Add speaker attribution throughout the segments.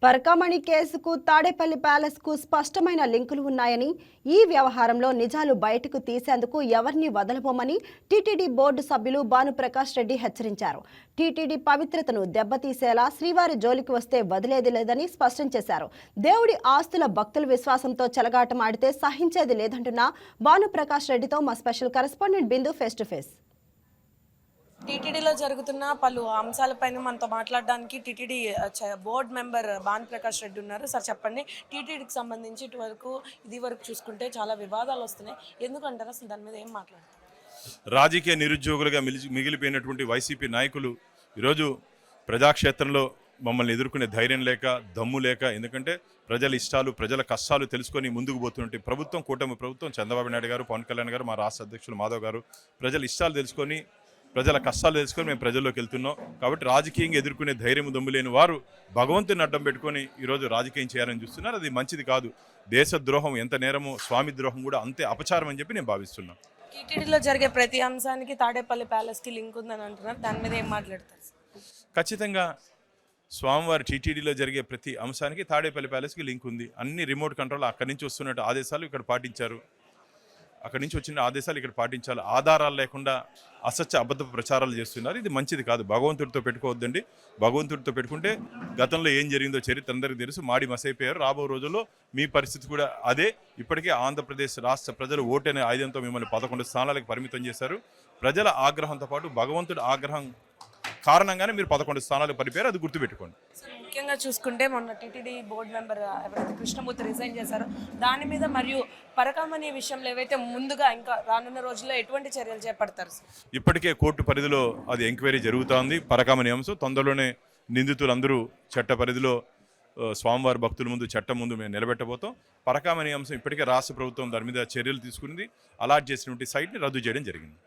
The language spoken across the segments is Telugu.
Speaker 1: పరకామణి కేసుకు తాడేపల్లి ప్యాలెస్కు స్పష్టమైన లింకులు ఉన్నాయని, ఈ వ్యవహారంలో నిజాలు బయటకు తీసేందుకు ఎవరిని వదలబోమని టీటీడీ బోర్డు సభ్యులు భానుప్రకాష్ రెడ్డి హెచ్చరించారు. టీటీడీ పవిత్రతను దెబ్బతీసేలా శ్రీవారి జోలికి వస్తే వదిలేది లేదని స్పష్టం చేశారు. దేవుడి ఆస్తుల భక్తుల విశ్వాసంతో చెలగాటమాడితే సహించేది లేదంటున్న భానుప్రకాష్ రెడ్డితో మా special correspondent Bindu face to face.
Speaker 2: టీటీడీలో జరుగుతున్న పలు అంశాలపైన మనతో మాట్లాడడానికి TTD board member Bhanuprakash Reddy ఉన్నారు. సార్ చెప్పండి, టీటీడీకి సంబంధించి ఇది వరకు చూసుకుంటే చాలా వివాదాలు వస్తున్నాయి, ఎందుకంటారు? అసలు దాని మీద ఏం మాట్లాడతారు?
Speaker 3: రాజకీయ నిరుద్యోగులుగా మిగిలిపోయినటువంటి వైసీపీ నాయకులు ఈరోజు ప్రజాక్షేత్రంలో మమ్మల్ని ఎదుర్కొనే ధైర్యం లేక, దమ్ము లేక, ఎందుకంటే ప్రజల ఇష్టాలు, ప్రజల కష్టాలు తెలుసుకొని ముందుకు పోతున్నట్టు ప్రభుత్వం, కూటమి ప్రభుత్వం, చంద్రబాబు నాయుడు గారు, పవన్ కళ్యాణ్ గారు, మా రాష్ట్ర అధ్యక్షులు మాధవ్ గారు ప్రజల ఇష్టాలు తెలుసుకొని, ప్రజల కష్టాలు తెలుసుకొని మేము ప్రజల్లోకి వెళ్తున్నాం. కాబట్టి రాజకీయంగా ఎదుర్కొనే ధైర్యం దమ్ము లేని వారు భగవంతుని అడ్డం పెట్టుకొని ఈరోజు రాజకీయం చేయాలని చూస్తున్నారు. అది మంచిది కాదు. దేశద్రోహం ఎంత నేరమో స్వామి ద్రోహం కూడా అంతే అపచారం అని చెప్పి నేను భావిస్తున్నాను.
Speaker 2: టీటీడీలో జరిగే ప్రతి అంశానికి తాడేపల్లి ప్యాలెస్కి లింక్ ఉందని అంటున్నారు, దాని మీద ఏం మాట్లాడతారు?
Speaker 3: ఖచ్చితంగా స్వామివారి టీటీడీలో జరిగే ప్రతి అంశానికి తాడేపల్లి ప్యాలెస్కి లింక్ ఉంది. అన్ని రిమోట్ కంట్రోల్ అక్కడి నుంచి వస్తున్నట్టు ఆదేశాలు ఇక్కడ పాటించారు, అక్కడి నుంచి వచ్చిన ఆదేశాలు ఇక్కడ పాటించాలి. ఆధారాలు లేకుండా అసత్య అబద్ధ ప్రచారాలు చేస్తున్నారు. ఇది మంచిది కాదు. భగవంతుడితో పెట్టుకోవద్దండి. భగవంతుడితో పెట్టుకుంటే గతంలో ఏం జరిగిందో చరిత్ర అందరికీ తెలుసు. మాడి మసైపోయారు. రాబో రోజుల్లో మీ పరిస్థితి కూడా అదే. ఇప్పటికే ఆంధ్రప్రదేశ్ రాష్ట్ర ప్రజలు ఓటనే ఆయుధంతో మిమ్మల్ని 11 స్థానాలకు పరిమితం చేశారు. ప్రజల ఆగ్రహంతో పాటు భగవంతుడి ఆగ్రహం కారణంగానే మీరు 11 స్థానాలకు పడిపోయారు. అది గుర్తుపెట్టుకోండి.
Speaker 2: ముఖ్యంగా చూసుకుంటే మొన్న టీటీడీ బోర్డు మెంబర్ ఎవరైతే కృష్ణమూర్తి రిజైన్ చేశారో దాని మీద, మరియు పరకామణి విషయంలో ఏవైతే ముందుగా ఇంకా రానున్న రోజుల్లో ఎటువంటి చర్యలు చేపడతారు?
Speaker 3: ఇప్పటికే కోర్టు పరిధిలో అది ఎంక్వైరీ జరుగుతోంది. పరకామణి అంశం తొందరలోనే నిందితులందరూ చట్ట పరిధిలో స్వామివారి భక్తుల ముందు, చట్టం ముందు మేము నిలబెట్టబోతాం. పరకామణి అంశం ఇప్పటికే రాష్ట్ర ప్రభుత్వం దాని మీద చర్యలు తీసుకుంది. అలాట్ చేసినటువంటి సైట్ని రద్దు చేయడం జరిగింది.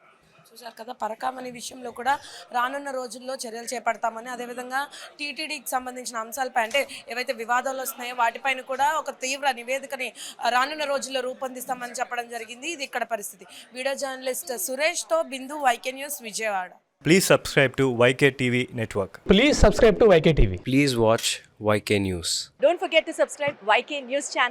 Speaker 2: చూసారు కదా, పరకామణి విషయంలో కూడా రానున్న రోజుల్లో చర్యలు చేపడతామని, అదేవిధంగా టీటీడీకి సంబంధించిన అంశాలపై అంటే ఏవైతే వివాదాలు వస్తున్నాయో వాటిపైన కూడా ఒక తీవ్ర నివేదికని రానున్న రోజుల్లో రూపొందిస్తామని చెప్పడం జరిగింది. ఇది ఇక్కడ పరిస్థితి. వీడియో జర్నలిస్ట్ సురేష్తో Bindu, YK news, Vijayawada.
Speaker 4: Please subscribe to YK TV Network.
Speaker 5: Please subscribe to YK TV.
Speaker 6: Please watch YK News.
Speaker 7: Don't forget to subscribe YK News channel.